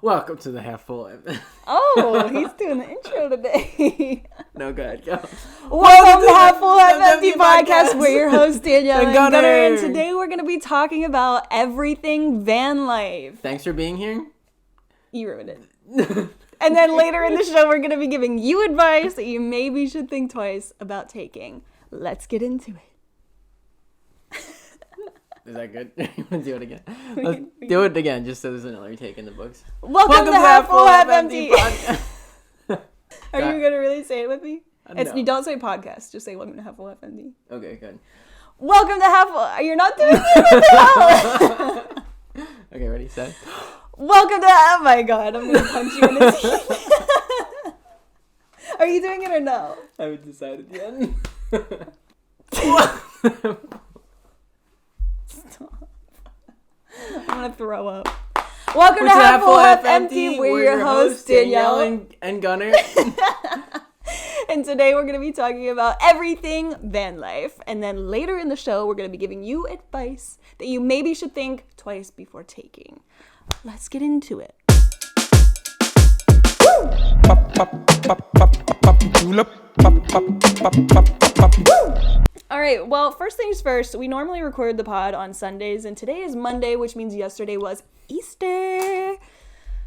Welcome to the Half Full. Oh, he's doing the intro today. No, go ahead. Go. Welcome to Half Full Half Empty Podcast. We're your hosts, Danielle and Gunnar. And today we're going to be talking about everything van life. Thanks for being here. You ruined it. And then later in the show, we're going to be giving you advice that you maybe should think twice about taking. Let's get into it. Is that good? You want to do it again? Let's do it again, just so there's another take in the books. Welcome to Half Full Half Empty. Are you going to really say it with me? No. You don't say podcast, just say welcome to Half Full Half Empty. Okay, good. Welcome to Half Full. You're not doing it. Okay, ready, set. Welcome to. Oh my god, I'm going to punch you in the teeth. Are you doing it or no? I haven't decided yet. Stop. I'm going to throw up. Welcome to Half Full Half Empty. We're your hosts, Danielle and Gunnar. And today we're going to be talking about everything van life. And then later in the show, we're going to be giving you advice that you maybe should think twice before taking. Let's get into it. All right, well, first things first, we normally record the pod on Sundays, and today is Monday, which means yesterday was Easter.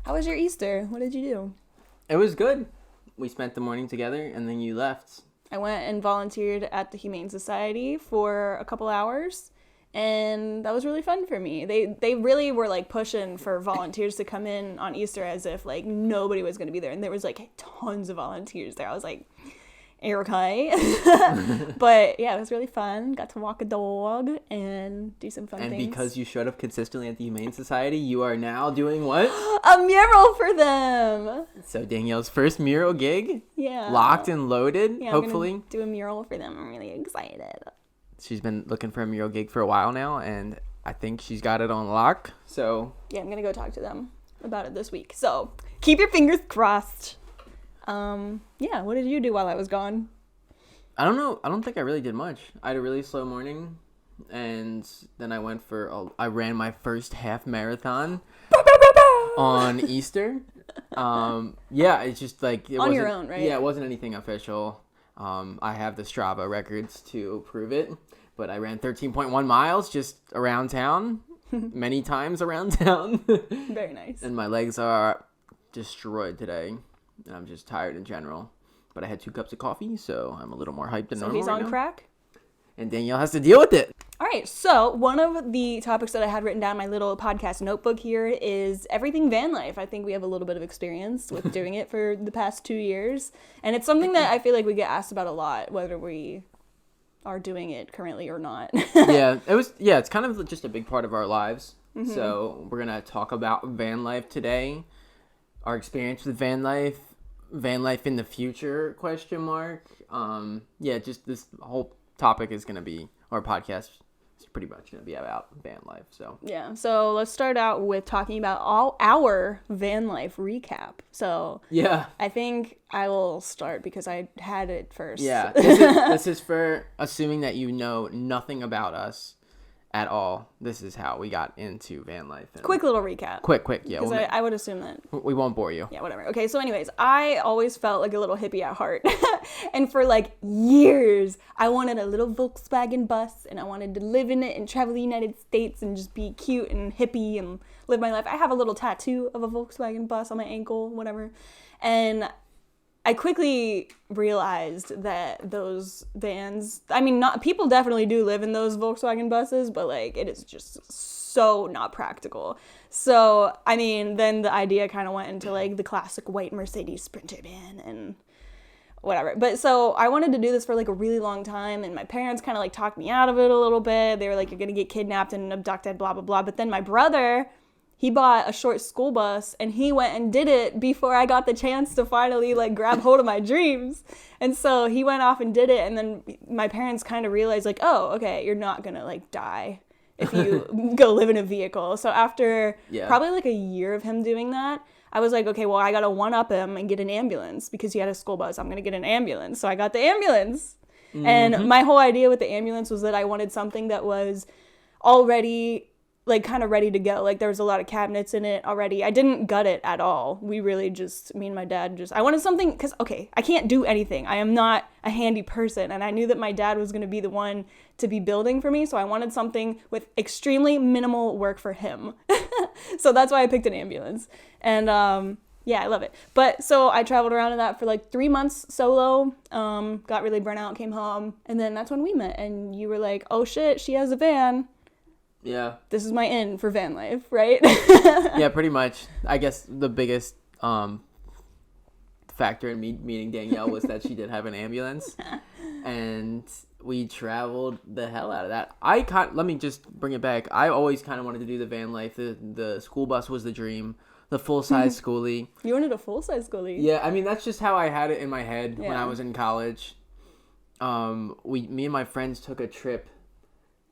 How was your Easter? What did you do? It was good. We spent the morning together, and then you left. I went and volunteered at the Humane Society for a couple hours, and that was really fun for me. They really were, like, pushing for volunteers to come in on Easter as if, like, nobody was going to be there, and there was, like, tons of volunteers there. I was like, okay. But yeah, it was really fun. Got to walk a dog and do some fun things. And because you showed up consistently at the Humane Society, you are now doing what? A mural for them. So Danielle's first mural gig. Yeah. Locked and loaded, yeah, hopefully. I'm gonna do a mural for them. I'm really excited. She's been looking for a mural gig for a while now, and I think she's got it on lock. So yeah, I'm gonna go talk to them about it this week. So keep your fingers crossed. Yeah, what did you do while I was gone? I don't know. I don't think I really did much. I had a really slow morning, and then I ran my first half marathon on Easter. Yeah, it's just like it on your own, right? Yeah, it wasn't anything official. I have the Strava records to prove it, but I ran 13.1 miles just around town, many times around town. Very nice. And my legs are destroyed today. And I'm just tired in general. But I had 2 cups of coffee, so I'm a little more hyped than normal. So he's on crack? And Danielle has to deal with it. All right, so one of the topics that I had written down in my little podcast notebook here is everything van life. I think we have a little bit of experience with doing it for the past 2 years. And it's something that I feel like we get asked about a lot, whether we are doing it currently or not. It's kind of just a big part of our lives. Mm-hmm. So we're going to talk about van life today. Our experience with van life in the future, ? Just this whole topic is going to be, our podcast is pretty much going to be about van life. So yeah, so let's start out with talking about all our van life recap. So yeah, I think I will start because I had it first. Yeah, this is for assuming that you know nothing about us at all. This is how we got into van life. Quick little recap. Quick, yeah. Because I would assume that. We won't bore you. Yeah, whatever. Okay, so anyways, I always felt like a little hippie at heart. And for like years, I wanted a little Volkswagen bus, and I wanted to live in it and travel the United States and just be cute and hippie and live my life. I have a little tattoo of a Volkswagen bus on my ankle, whatever. And I quickly realized that those vans, people definitely do live in those Volkswagen buses, but like it is just so not practical. So, then the idea kind of went into like the classic white Mercedes Sprinter van and whatever. But so I wanted to do this for like a really long time, and my parents kind of like talked me out of it a little bit. They were like, you're going to get kidnapped and abducted, blah, blah, blah. But then my brother, he bought a short school bus, and he went and did it before I got the chance to finally like grab hold of my dreams. And so he went off and did it. And then my parents kind of realized like, oh, okay, you're not going to like die if you go live in a vehicle. So after probably like a year of him doing that, I was like, okay, well, I got to one-up him and get an ambulance because he had a school bus. I'm going to get an ambulance. So I got the ambulance. Mm-hmm. And my whole idea with the ambulance was that I wanted something that was already like kind of ready to go. Like there was a lot of cabinets in it already. I didn't gut it at all. We really just, me and my dad just, I wanted something, because, okay, I can't do anything. I am not a handy person. And I knew that my dad was going to be the one to be building for me. So I wanted something with extremely minimal work for him. So that's why I picked an ambulance. And yeah, I love it. But so I traveled around in that for like 3 months solo, got really burnt out, came home. And then that's when we met. And you were like, oh shit, she has a van. Yeah. This is my in for van life, right? Yeah, pretty much. I guess the biggest factor in me meeting Danielle was that she did have an ambulance. And we traveled the hell out of that. Let me just bring it back. I always kind of wanted to do the van life. The school bus was the dream. The full-size schoolie. You wanted a full-size schoolie? Yeah, I mean, that's just how I had it in my head when I was in college. Me and my friends took a trip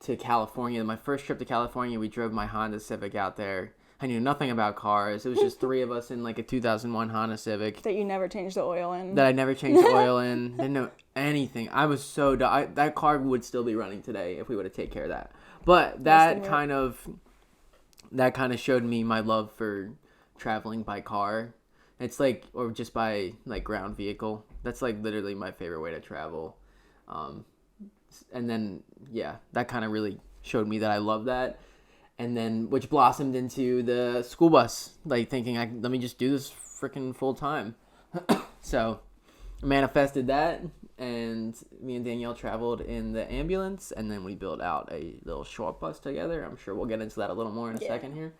to California. My first trip to California, we drove my Honda Civic out there. I knew nothing about cars. It was just 3 of us in like a 2001 Honda Civic. That you never changed the oil in. That I never changed the oil in. Didn't know anything. I was so dumb. That car would still be running today if we would have taken care of that. But that kind of showed me my love for traveling by car. It's like, or just by like ground vehicle. That's like literally my favorite way to travel. And then, yeah, that kind of really showed me that I love that. And then, which blossomed into the school bus, like thinking, let me just do this freaking full time. So, I manifested that, and me and Danielle traveled in the ambulance, and then we built out a little short bus together. I'm sure we'll get into that a little more in a second here.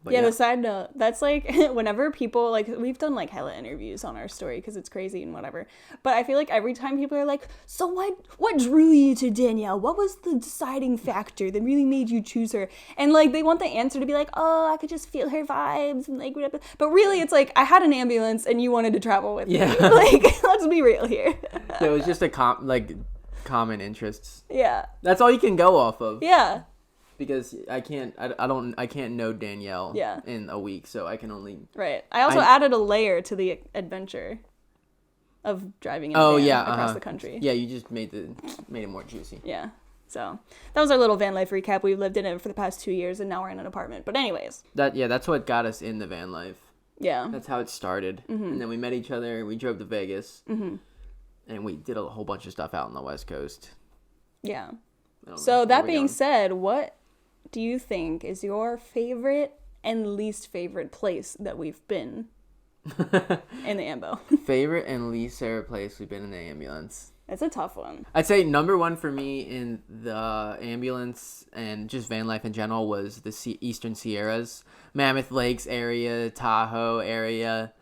But yeah, the side note, that's like, whenever people, like, we've done, like, hella interviews on our story, because it's crazy and whatever, but I feel like every time people are like, so what drew you to Danielle? What was the deciding factor that really made you choose her? And, like, they want the answer to be like, oh, I could just feel her vibes, and, like, whatever. But really, it's like, I had an ambulance, and you wanted to travel with me. Like, let's be real here. So it was just common interests. Yeah. That's all you can go off of. Yeah. Because I can't know Danielle in a week, so I can only... Right. I also added a layer to the adventure of driving in a van across the country. Yeah, you just made it more juicy. Yeah. So that was our little van life recap. We've lived in it for the past 2 years, and now we're in an apartment. But anyways. That's what got us in the van life. Yeah. That's how it started. Mm-hmm. And then we met each other, and we drove to Vegas. Mm-hmm. And we did a whole bunch of stuff out on the West Coast. Yeah. So that being said, what do you think is your favorite and least favorite place that we've been in the ambo? Favorite and least favorite place we've been in the ambulance? It's a tough one. I'd say number one for me in the ambulance and just van life in general was the Eastern Sierras, Mammoth Lakes area, Tahoe area.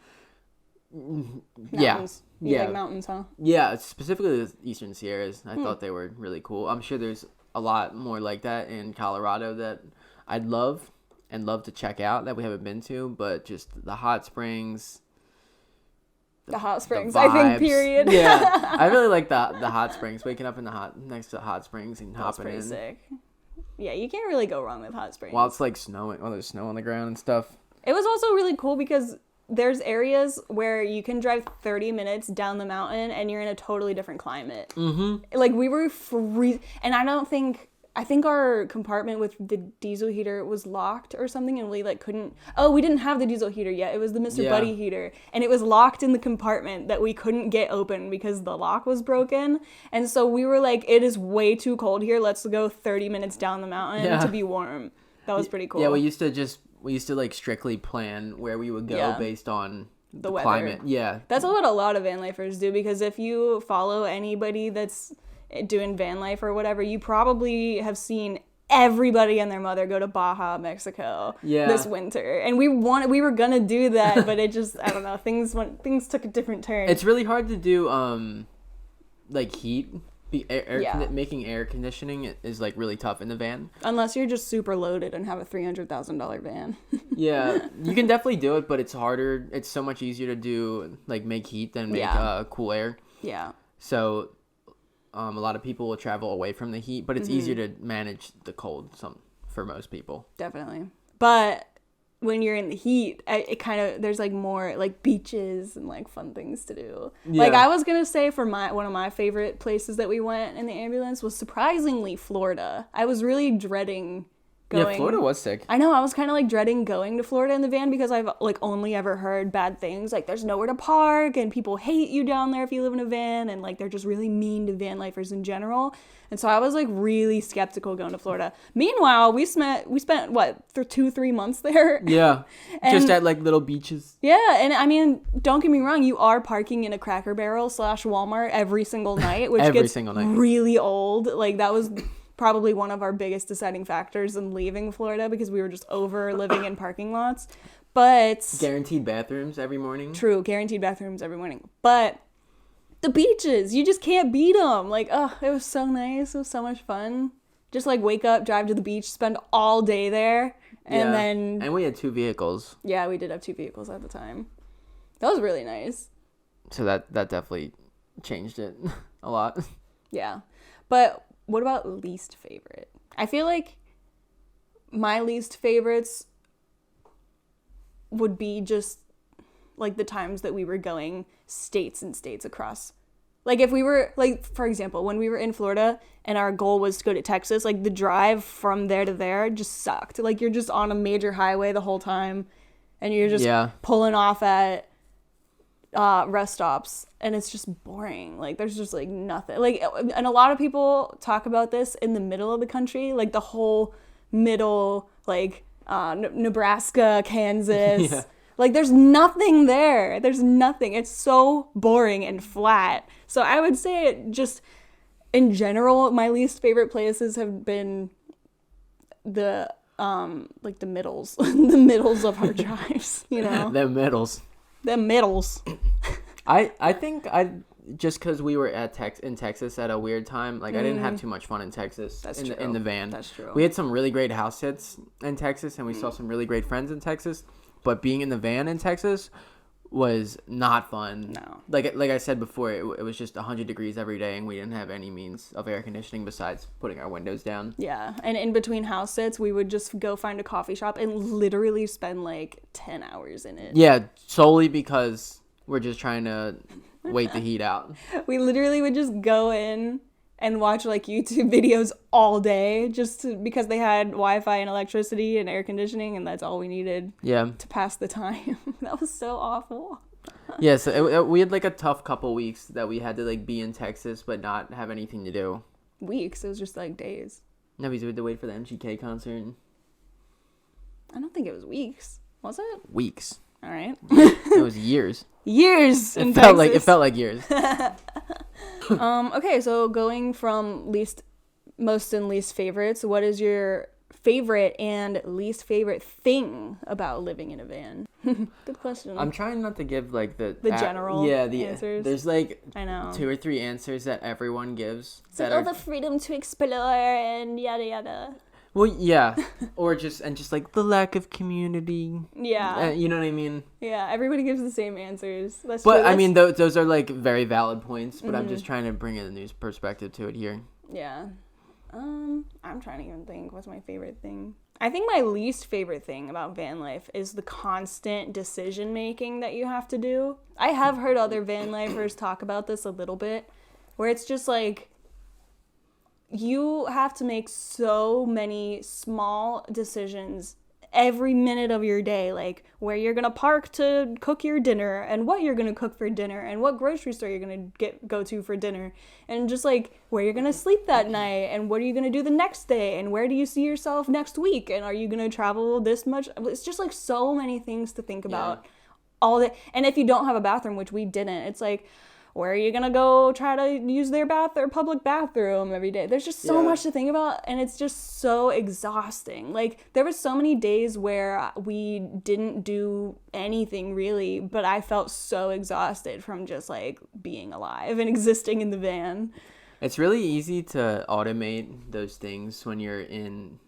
Mountains. You like mountains, huh? Yeah, specifically the Eastern Sierras. I thought they were really cool. I'm sure there's a lot more like that in Colorado that I'd love to check out that we haven't been to, but just the hot springs. The hot springs, I think, period. Yeah, I really like the hot springs, waking up next to the hot springs and hopping in. That's pretty sick. Yeah, you can't really go wrong with hot springs. While it's like snowing, while there's snow on the ground and stuff. It was also really cool because there's areas where you can drive 30 minutes down the mountain and you're in a totally different climate. Mm-hmm. Like, we were free, and I think our compartment with the diesel heater was locked or something, and we we didn't have the diesel heater yet. It was the Mr. Buddy heater, and it was locked in the compartment that we couldn't get open because the lock was broken. And so we were like, it is way too cold here. Let's go 30 minutes down the mountain to be warm. That was pretty cool. Yeah, we used to like strictly plan where we would go based on the weather. Climate. Yeah. That's what a lot of van lifers do, because if you follow anybody that's doing van life or whatever, you probably have seen everybody and their mother go to Baja, Mexico this winter. And we were gonna do that, but it just, I don't know, things took a different turn. It's really hard to do like heat. Making air conditioning is like really tough in the van. Unless you're just super loaded and have a $300,000 van. Yeah, you can definitely do it, but it's harder. It's so much easier to do like make heat than make cool air. Yeah. So a lot of people will travel away from the heat, but it's easier to manage the cold for most people. Definitely. But when you're in the heat, it kind of, there's like more like beaches and like fun things to do. Yeah. Like I was gonna say for one of my favorite places that we went in the ambulance was surprisingly Florida. I was really dreading going. Yeah, Florida was sick. I know, I was kind of like dreading going to Florida in the van because I've like only ever heard bad things. Like there's nowhere to park and people hate you down there if you live in a van, and like they're just really mean to van lifers in general. And so I was like really skeptical going to Florida. Meanwhile, we spent what, for 2-3 months there? Yeah. And, just at like little beaches. yeah, and I mean, don't get me wrong, you are parking in a Cracker Barrel / Walmart every single night, which Every gets single night. really old. Like that was probably one of our biggest deciding factors in leaving Florida because we were just over living in parking lots. But Guaranteed bathrooms every morning. true, guaranteed bathrooms every morning. But the beaches, you just can't beat them. Like, oh, it was so nice. It was so much fun. Just like wake up, drive to the beach, spend all day there, and then And we had 2 vehicles. yeah, we did have 2 vehicles at the time. That was really nice. So that definitely changed it a lot. Yeah. But what about least favorite? I feel like my least favorites would be just like the times that we were going states and states across. Like if we were, like, for example, when we were in Florida and our goal was to go to Texas, like the drive from there to there just sucked. Like you're just on a major highway the whole time and you're just pulling off at rest stops, and it's just boring. Like there's just like nothing. Like, and a lot of people talk about this in the middle of the country, like the whole middle, like Nebraska, Kansas. Yeah. Like there's nothing there. There's nothing. It's so boring and flat. So I would say just in general, my least favorite places have been the like the middles, the middles of our drives. You know, The middles. the middles. I think just because we were in Texas at a weird time, like I didn't have too much fun in Texas. That's in true. the van. That's true. We had some really great house sits in Texas, and we saw some really great friends in Texas. But being in the van in Texas was not fun. No. Like I said before, it was just 100 degrees every day, and we didn't have any means of air conditioning besides putting our windows down. Yeah, and in between house sits, we would just go find a coffee shop and literally spend like 10 hours in it. Yeah, solely because we're just trying to wait the heat out. We literally would just go in and watch like YouTube videos all day because they had Wi-Fi and electricity and air conditioning, and that's all we needed Yeah. to pass the time. That was so awful. Yeah, so we had like a tough couple weeks that we had to like be in Texas but not have anything to do. Weeks. It was just like days. No, because we had to wait for the MGK concert. I don't think it was weeks. Was it? Weeks. All right. It was years. Years in It Texas. felt like years. Okay, so going from most and least favorites, what is your favorite and least favorite thing about living in a van? Good question. I'm trying not to give like the general answers. There's like I know. 2 or 3 answers that everyone gives. It's like, the freedom to explore and yada yada. Well, yeah, or just like the lack of community. Yeah. You know what I mean? Yeah, everybody gives the same answers. That's But true. I mean, those are like very valid points. But I'm just trying to bring a news perspective to it here. Yeah. I'm trying to even think. What's my favorite thing? I think my least favorite thing about van life is the constant decision making that you have to do. I have heard other van lifers talk about this a little bit, where it's just like you have to make so many small decisions every minute of your day, like where you're gonna park to cook your dinner and what you're gonna cook for dinner and what grocery store you're gonna go to for dinner, and just like where you're gonna sleep that night and what are you gonna do the next day and where do you see yourself next week and are you gonna travel this much. It's just like so many things to think about all day. And if you don't have a bathroom, which we didn't, it's like, where are you gonna go try to use their public bathroom every day? There's just so much to think about, and it's just so exhausting. Like, there was so many days where we didn't do anything really, but I felt so exhausted from just like being alive and existing in the van. It's really easy to automate those things when you're in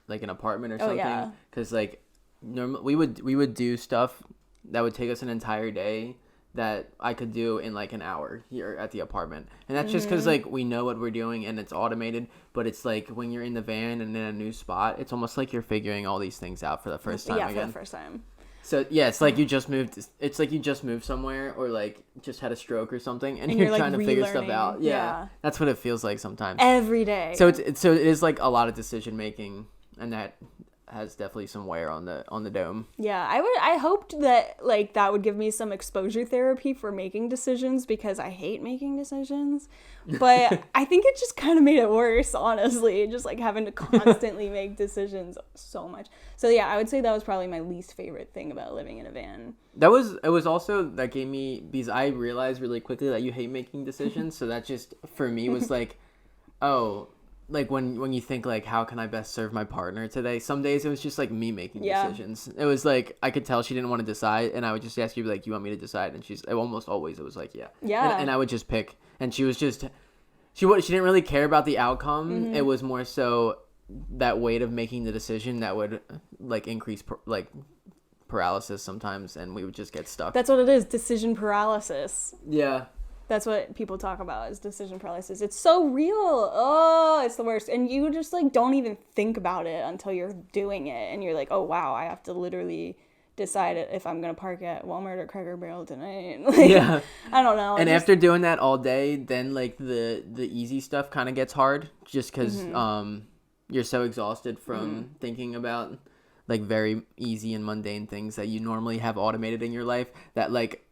like an apartment or something. Because like we would do stuff that would take us an entire day that I could do in like an hour here at the apartment. And that's just because like we know what we're doing and it's automated. But it's like when you're in the van and in a new spot, it's almost like you're figuring all these things out for the first time again. Yeah, for the first time. So yeah, it's like you just moved. It's like you just moved somewhere, or like just had a stroke or something, and you're trying to figure stuff out. Yeah, that's what it feels like sometimes. Every day. So it is like a lot of decision making and that has definitely some wear on the dome. Yeah, I hoped that like that would give me some exposure therapy for making decisions, because I hate making decisions. But I think it just kind of made it worse, honestly, just like having to constantly make decisions so much. So yeah, I would say that was probably my least favorite thing about living in a van. It was also that gave me, because I realized really quickly that you hate making decisions, so that just for me was like, oh, like when you think like, how can I best serve my partner today? Some days it was just like me making decisions. It was like I could tell she didn't want to decide, and I would just ask you like, you want me to decide? And she's almost always, it was like, yeah. And I would just pick, and she was just she didn't really care about the outcome. Mm-hmm. It was more so that weight of making the decision that would like increase paralysis sometimes, and we would just get stuck. That's what it is, decision paralysis. Yeah. That's what people talk about, is decision paralysis. It's so real. Oh, it's the worst. And you just like don't even think about it until you're doing it, and you're like, oh wow, I have to literally decide if I'm gonna park at Walmart or Cracker Barrel tonight. Like, yeah. I don't know. And after doing that all day, then like the easy stuff kind of gets hard, just because you're so exhausted from thinking about like very easy and mundane things that you normally have automated in your life, that like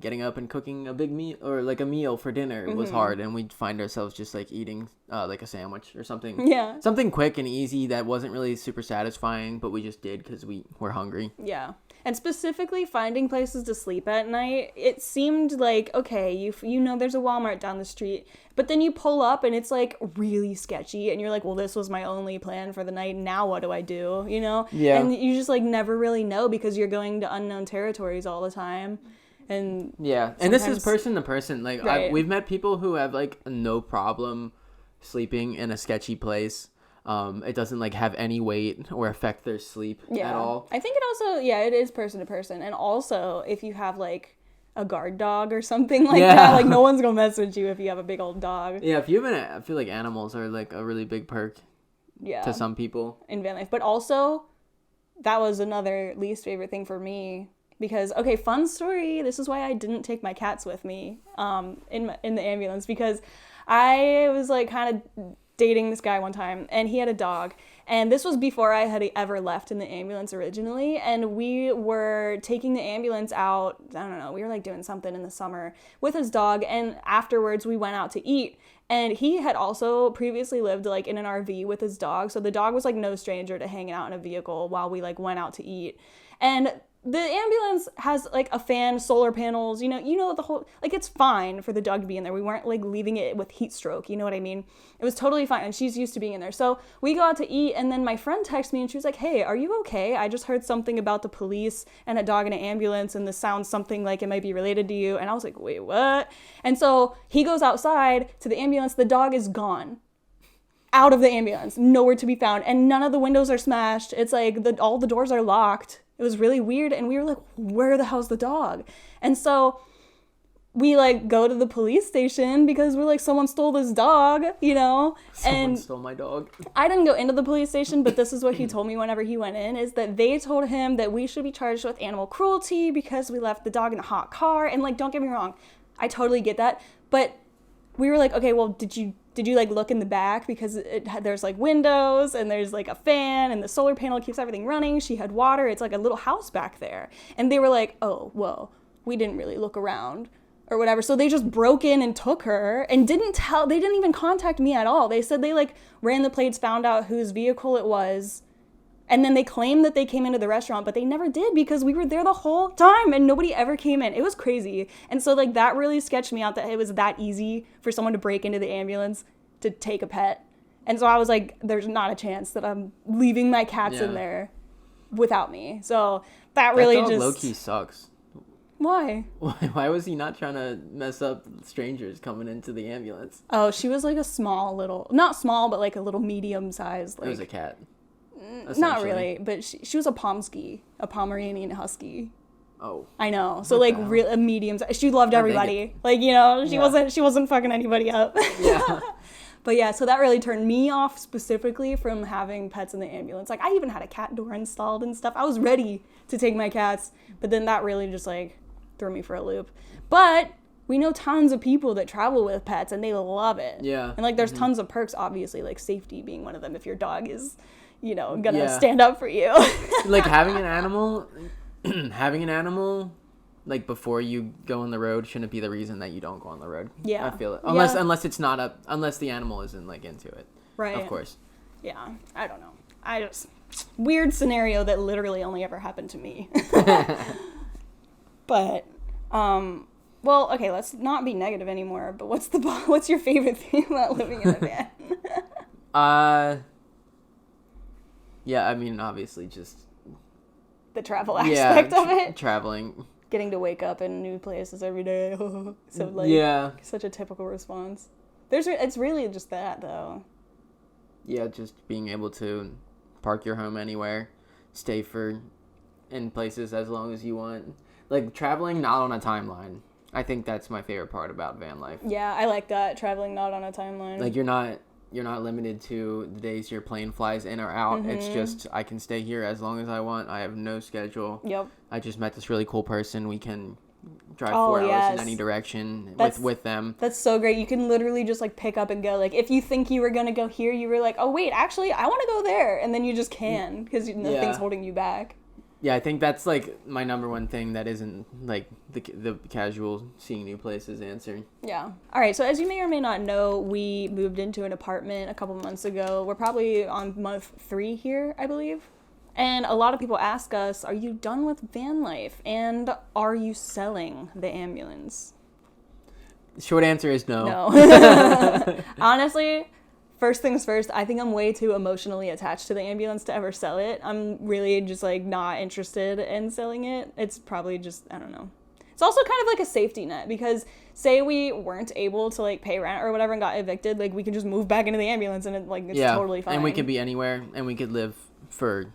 getting up and cooking a big meal or like a meal for dinner was hard, and we'd find ourselves just like eating like a sandwich or something. Yeah. Something quick and easy that wasn't really super satisfying, but we just did because we were hungry. Yeah. And specifically finding places to sleep at night, it seemed like, okay, you know there's a Walmart down the street, but then you pull up and it's like really sketchy, and you're like, well, this was my only plan for the night, now what do I do, you know? Yeah. And you just like never really know, because you're going to unknown territories all the time. And yeah, and this is person to person. Like right. We've met people who have like no problem sleeping in a sketchy place. It doesn't like have any weight or affect their sleep at all. I think it also, it is person to person. And also if you have like a guard dog or something like that, like no one's gonna mess with you if you have a big old dog. Yeah, if you have I feel like animals are like a really big perk. Yeah. To some people in van life, but also that was another least favorite thing for me. Because, okay, fun story, this is why I didn't take my cats with me in the ambulance, because I was like kind of dating this guy one time, and he had a dog, and this was before I had ever left in the ambulance originally, and we were taking the ambulance out, I don't know, we were like doing something in the summer with his dog, and afterwards we went out to eat, and he had also previously lived like in an RV with his dog, so the dog was like no stranger to hanging out in a vehicle while we like went out to eat, and the ambulance has like a fan, solar panels, you know the whole, like it's fine for the dog to be in there. We weren't like leaving it with heat stroke, you know what I mean? It was totally fine, and she's used to being in there. So we go out to eat, and then my friend texts me and she was like, hey, are you okay? I just heard something about the police and a dog in an ambulance, and this sounds something like it might be related to you. And I was like, wait, what? And so he goes outside to the ambulance, the dog is gone. Out of the ambulance, nowhere to be found, and none of the windows are smashed. It's like all the doors are locked. It was really weird, and we were like, where the hell's the dog? And so we like go to the police station because we're like, someone stole this dog, you know? Someone stole my dog. I didn't go into the police station, but this is what he told me whenever he went in, is that they told him that we should be charged with animal cruelty because we left the dog in a hot car. And like, don't get me wrong, I totally get that. But we were like, okay, well, did you like look in the back, because there's like windows and there's like a fan and the solar panel keeps everything running. She had water. It's like a little house back there. And they were like, oh, well, we didn't really look around or whatever. So they just broke in and took her and they didn't even contact me at all. They said they like ran the plates, found out whose vehicle it was. And then they claimed that they came into the restaurant, but they never did, because we were there the whole time and nobody ever came in. It was crazy. And so like that really sketched me out, that it was that easy for someone to break into the ambulance to take a pet. And so I was like, there's not a chance that I'm leaving my cats in there without me. So that really dog just low-key sucks. Why? Why was he not trying to mess up strangers coming into the ambulance? Oh, she was like a small little, not small, but like a little medium sized. Like, it was a cat. Not really, but she was a Pomsky, a Pomeranian Husky. Oh, I know. So like a medium. She loved everybody. Like, you know, she wasn't fucking anybody up. Yeah. But yeah, so that really turned me off specifically from having pets in the ambulance. Like I even had a cat door installed and stuff. I was ready to take my cats, but then that really just like threw me for a loop. But we know tons of people that travel with pets and they love it. Yeah. And like there's tons of perks, obviously, like safety being one of them. If your dog is, gonna stand up for you. Like having an animal, like before you go on the road shouldn't be the reason that you don't go on the road. Yeah. I feel it. Unless it's not unless the animal isn't like into it. Right. Of course. Yeah. I don't know. Weird scenario that literally only ever happened to me. But, well, okay, let's not be negative anymore, but what's your favorite thing about living in a van? Yeah, I mean, obviously just... The travel aspect of it? Traveling. Getting to wake up in new places every day. So, such a typical response. It's really just that, though. Yeah, just being able to park your home anywhere, stay in places as long as you want. Like, traveling not on a timeline. I think that's my favorite part about van life. Yeah, I like that, traveling not on a timeline. Like, you're not limited to the days your plane flies in or out. Mm-hmm. It's just, I can stay here as long as I want. I have no schedule. Yep. I just met this really cool person. We can drive 4 hours in any direction with them. That's so great. You can literally just, like, pick up and go. Like, if you think you were going to go here, you were like, oh, wait, actually, I want to go there. And then you just can because nothing's holding you back. Yeah, I think that's, like, my number one thing that isn't, like, the casual seeing new places answer. Yeah. All right, so as you may or may not know, we moved into an apartment a couple months ago. We're probably on month 3 here, I believe. And a lot of people ask us, are you done with van life? And are you selling the ambulance? Short answer is no. No. Honestly... First things first, I think I'm way too emotionally attached to the ambulance to ever sell it. I'm really just, like, not interested in selling it. It's probably just, I don't know. It's also kind of like a safety net because say we weren't able to, like, pay rent or whatever and got evicted, like, we could just move back into the ambulance and it's totally fine. And we could be anywhere and we could live for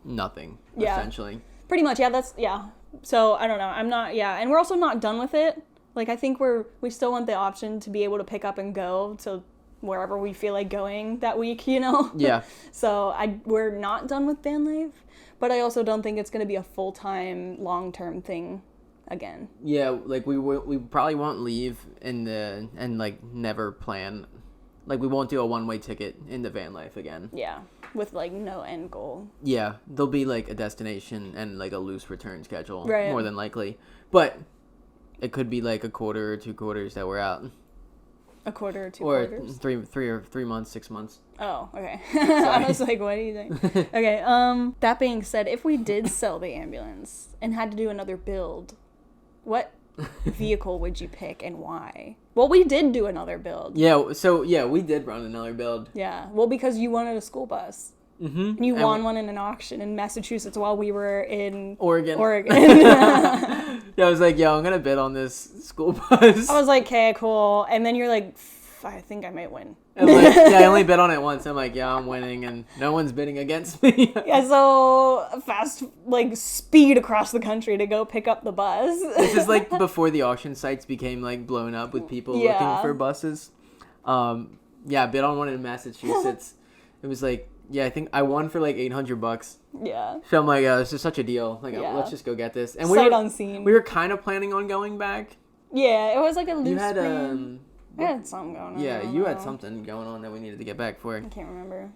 nothing, essentially. Pretty much, yeah. So, I don't know. And we're also not done with it. Like, I think we still want the option to be able to pick up and go to wherever we feel like going that week, Yeah. So we're not done with van life, but I also don't think it's going to be a full-time, long-term thing again. Yeah, like we probably won't leave and like never plan. Like we won't do a one-way ticket into van life again. Yeah, with like no end goal. Yeah, there'll be like a destination and like a loose return schedule, right. More than likely. But it could be like a quarter or 2 quarters that we're out. A quarter or 2 quarters? Or 3 months, 6 months. Oh, okay. I was like, what do you think? Okay, that being said, if we did sell the ambulance and had to do another build, what vehicle would you pick and why? Well, we did do another build. Yeah, we did run another build. Yeah, well, because you wanted a school bus. Mm-hmm. And you won one in an auction in Massachusetts while we were in Oregon. Yeah, I was like, yo, I'm going to bid on this school bus. I was like, okay, cool. And then you're like, I think I might win. I only bid on it once. I'm like, yeah, I'm winning, and no one's bidding against me. Yeah, so fast, like, speed across the country to go pick up the bus. This is like before the auction sites became like blown up with people looking for buses. I bid on one in Massachusetts. It was like, I think I won for like $800. Yeah. So I'm like, this is such a deal. Like, let's just go get this. And unseen. We were kind of planning on going back. Yeah, it was like a loose. You had I had something going on. Yeah, you had something going on that we needed to get back for. I can't remember.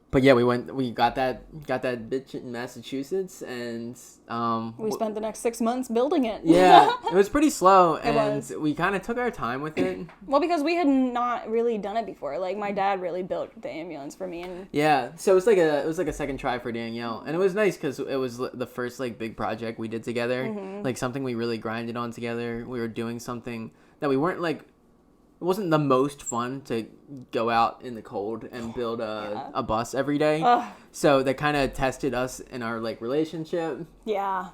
But yeah, we got that bitch in Massachusetts, and we spent the next 6 months building it. Yeah, it was pretty slow, and we kind of took our time with it. Well, because we had not really done it before. Like my dad really built the ambulance for me, and so it was like a second try for Danielle, and it was nice because it was the first like big project we did together, like something we really grinded on together. We were doing something that we weren't like. It wasn't the most fun to go out in the cold and build a bus every day. So that kind of tested us in our like relationship. Yeah.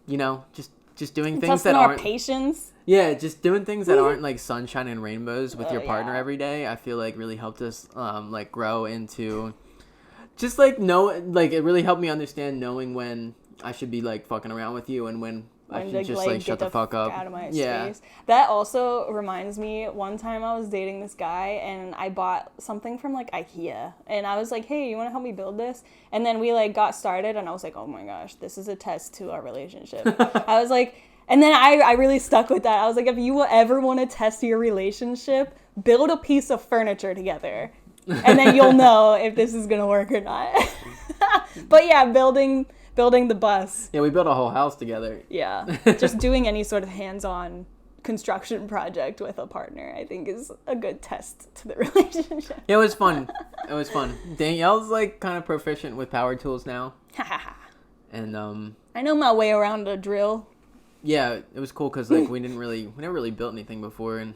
Just doing things that aren't patience. Yeah, just doing things that aren't like sunshine and rainbows with your partner every day. I feel like really helped us like grow into just like it really helped me understand knowing when I should be like fucking around with you and when I should just like shut the fuck up. Out of my space. That also reminds me, one time I was dating this guy and I bought something from like IKEA and I was like, hey, you want to help me build this? And then we like got started and I was like, oh my gosh, this is a test to our relationship. I was like, and then I really stuck with that. I was like, if you will ever want to test your relationship, build a piece of furniture together. And then you'll know if this is gonna work or not. But yeah, building the bus. Yeah, we built a whole house together. Yeah, just doing any sort of hands-on construction project with a partner, I think, is a good test to the relationship. It was fun. Danielle's like kind of proficient with power tools now. And I know my way around a drill. yeah, it was cool because like we never really built anything before, and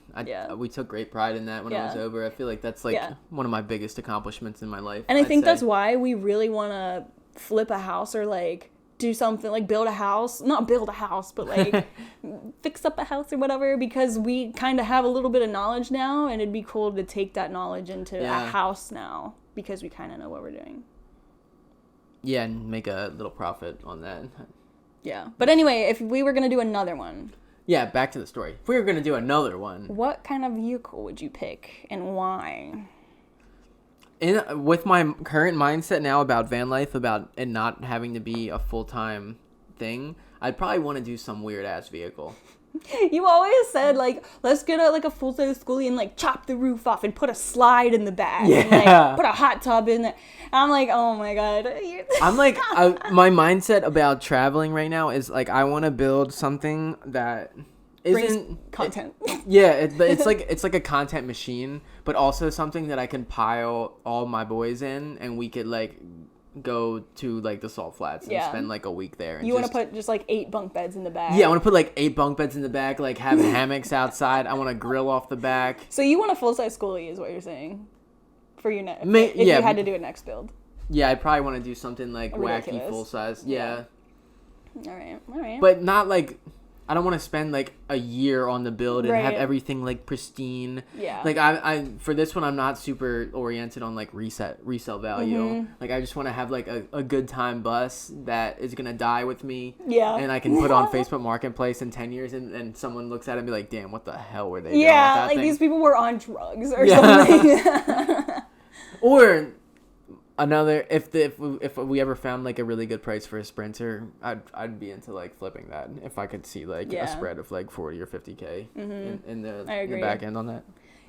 we took great pride in that when it was over. I feel like that's like one of my biggest accomplishments in my life. And I think that's why we really want to flip a house or like do something like not build a house, but like fix up a house or whatever, because we kind of have a little bit of knowledge now, and it'd be cool to take that knowledge into a house now because we kind of know what we're doing. Yeah, and make a little profit on that. Yeah. But anyway, if we were going to do another one. Yeah, back to the story. If we were going to do another one. What kind of vehicle would you pick and why? With my current mindset now about van life, about it not having to be a full-time thing, I'd probably want to do some weird-ass vehicle. You always said, like, let's get a full-size Schooly and, like, chop the roof off and put a slide in the back. Yeah. And, like, put a hot tub in there. And I'm like, oh, my God. I'm like, my mindset about traveling right now is, like, I want to build something that isn't... content. It's like a content machine, but also something that I can pile all my boys in, and we could, like... go to like the Salt Flats and spend like a week there. And you want to put just like 8 bunk beds in the back? Yeah, I want to put like 8 bunk beds in the back, like have hammocks outside. I want to grill off the back. So you want a full-size Schooly is what you're saying for your next, if you had to do a next build. Yeah, I'd probably want to do something like ridiculous. Wacky full-size. Yeah. All right. But not like, I don't want to spend like a year on the build and have everything like pristine. Yeah. Like I for this one, I'm not super oriented on like resale value. Mm-hmm. Like I just want to have like a good time bus that is gonna die with me. Yeah. And I can put on Facebook Marketplace in 10 years, and someone looks at it and be like, damn, what the hell were they doing with that like thing? these people were on drugs or something. Or another, if we ever found like a really good price for a Sprinter, I'd be into like flipping that if I could see like a spread of like 40 or 50K in the back end on that.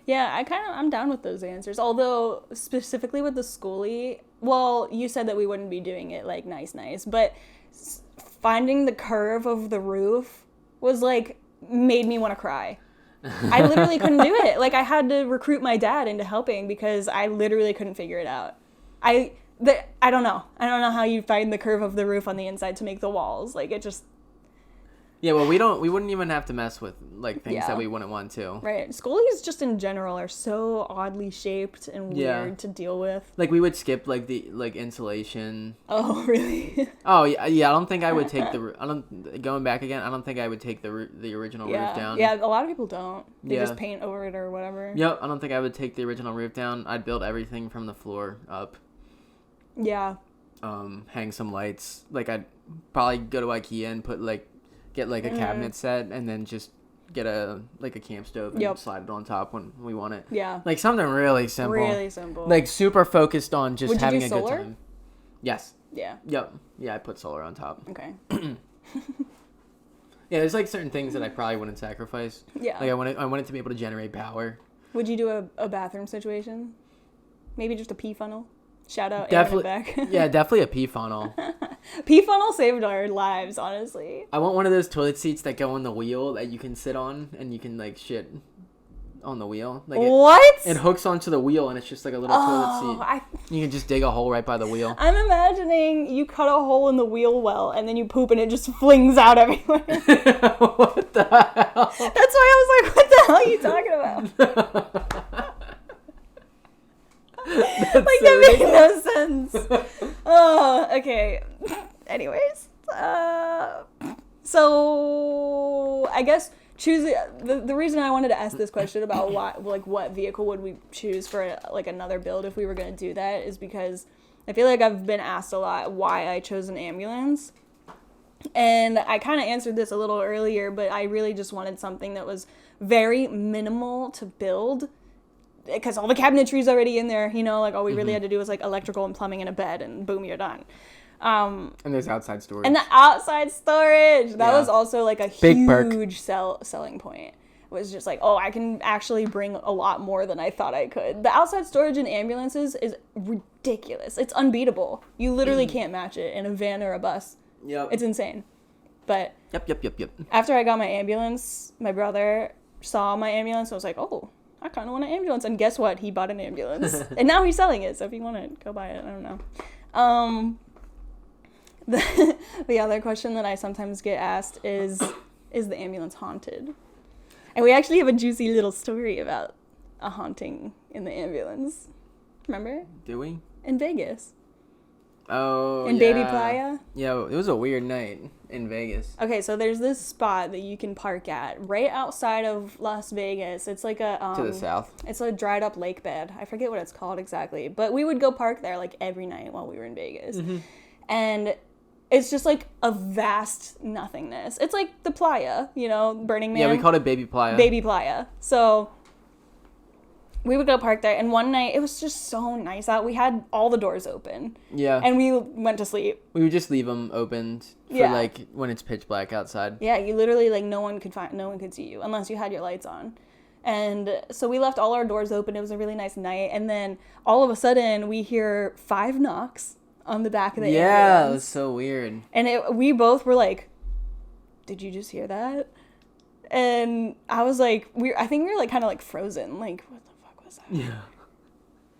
Yeah, I'm down with those answers. Although specifically with the Schooly, well, you said that we wouldn't be doing it like nice, but finding the curve of the roof was like made me want to cry. I literally couldn't do it. Like I had to recruit my dad into helping because I literally couldn't figure it out. I don't know. I don't know how you find the curve of the roof on the inside to make the walls. Like it just. Yeah, well, we wouldn't even have to mess with like things that we wouldn't want to. Right. Schoolies just in general are so oddly shaped and weird to deal with. Like we would skip like the insulation. Oh, really? Oh, yeah, I don't think I would take going back again, I don't think I would take the original roof down. Yeah, a lot of people don't. They just paint over it or whatever. Yep, I don't think I would take the original roof down. I'd build everything from the floor up. Yeah. Hang some lights. Like I'd probably go to IKEA and get like a cabinet set, and then just get a camp stove and slide it on top when we want it. Yeah. Like something really simple. Really simple. Like super focused on just Would having you do a solar? good time. Yes. Yeah. Yep. Yeah, I put solar on top. Okay. Yeah, there's like certain things that I probably wouldn't sacrifice. Yeah. Like I wanted to be able to generate power. Would you do a bathroom situation? Maybe just a pee funnel? Shout out Definitely. Aaron and Beck. Yeah, definitely a pee funnel. Pee funnel saved our lives, honestly. I want one of those toilet seats that go on the wheel that you can sit on and you can like shit on the wheel. Like what? It hooks onto the wheel and it's just like a little toilet seat. You can just dig a hole right by the wheel. I'm imagining you cut a hole in the wheel well and then you poop and it just flings out everywhere. What the hell? That's why I was like, what the hell are you talking about? Like that made no sense. Oh, okay. Anyways, so I guess choosing the reason I wanted to ask this question about what vehicle would we choose for like another build if we were going to do that is because I feel like I've been asked a lot why I chose an ambulance. And I kind of answered this a little earlier, but I really just wanted something that was very minimal to build. Because all the cabinetry is already in there, like all we really had to do was like electrical and plumbing and a bed, and boom, you're done. And there's outside storage. And the outside storage, that was also like a Big huge selling point. was just like, oh, I can actually bring a lot more than I thought I could. The outside storage in ambulances is ridiculous. It's unbeatable. You literally can't match it in a van or a bus. Yep. It's insane. But Yep. after I got my ambulance, my brother saw my ambulance. I was like, oh, I kind of want an ambulance. And guess what? He bought an ambulance. And now he's selling it. So if you want to go buy it, I don't know. The other question that I sometimes get asked is the ambulance haunted? And we actually have a juicy little story about a haunting in the ambulance. Remember? Do we? In Vegas. Oh, in Baby Playa. Yeah, it was a weird night in Vegas. Okay, so there's this spot that you can park at right outside of Las Vegas. It's like a to the south. It's a dried up lake bed. I forget what it's called exactly, but we would go park there like every night while we were in Vegas. Mm-hmm. And it's just like a vast nothingness. It's like the Playa, Burning Man. Yeah, we called it Baby Playa. Baby Playa. So we would go park there, and one night it was just so nice out. We had all the doors open. Yeah. And we went to sleep. We would just leave them opened for like when it's pitch black outside. Yeah, you literally like no one could see you unless you had your lights on. And so we left all our doors open. It was a really nice night, and then all of a sudden we hear 5 knocks on the back of the ambulance. Yeah, it was so weird. And we both were like, did you just hear that? And I was like, I think we were like kind of like frozen, like what the fuck was that? Yeah.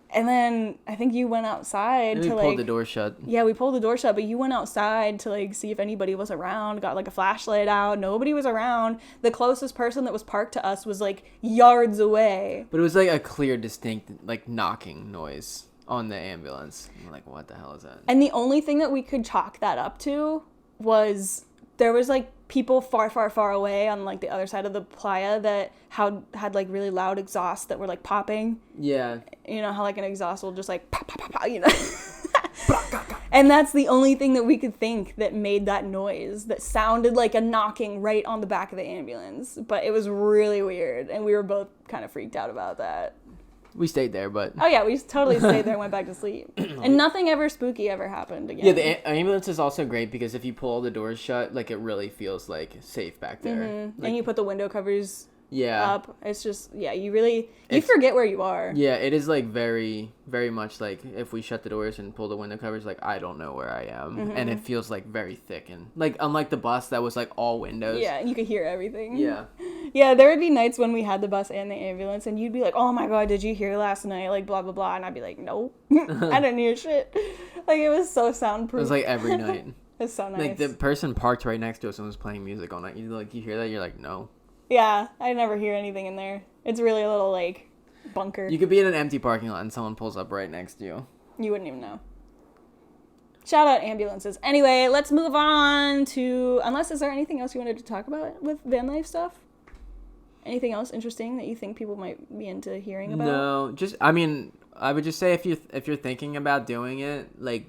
And then I think you went outside and to we pulled the door shut. Yeah, we pulled the door shut, but you went outside to like see if anybody was around, got like a flashlight out. Nobody was around. The closest person that was parked to us was like yards away. But it was like a clear, distinct like knocking noise on the ambulance. I'm like, what the hell is that? And the only thing that we could chalk that up to was there was like people far, far, far away on like the other side of the playa that had like really loud exhausts that were like popping. Yeah. You know how like an exhaust will just like pop, pop, pop, pop, And that's the only thing that we could think that made that noise that sounded like a knocking right on the back of the ambulance. But it was really weird, and we were both kind of freaked out about that. We stayed there, but... Oh, yeah, we totally stayed there and went back to sleep. And nothing ever spooky ever happened again. Yeah, the ambulance is also great because if you pull all the doors shut, like, it really feels, like, safe back there. Mm-hmm. Like, and you put the window covers yeah. up. It's just, yeah, you forget where you are. Yeah, it is, like, very, very much, like, if we shut the doors and pull the window covers, like, I don't know where I am. Mm-hmm. And it feels, like, very thick. And, like, unlike the bus that was, like, all windows. Yeah, you could hear everything. Yeah. Yeah, there would be nights when we had the bus and the ambulance, and you'd be like, oh my god, did you hear last night? Like, blah, blah, blah. And I'd be like, no, I didn't hear shit. Like, it was so soundproof. It was, like, every night. It's so nice. Like, the person parked right next to us and was playing music all night. You hear that? You're like, no. Yeah, I never hear anything in there. It's really a little, like, bunker. You could be in an empty parking lot and someone pulls up right next to you. You wouldn't even know. Shout out ambulances. Anyway, let's move on to... Unless, is there anything else you wanted to talk about with van life stuff? Anything else interesting that you think people might be into hearing about? No, I would just say if you're thinking about doing it, like,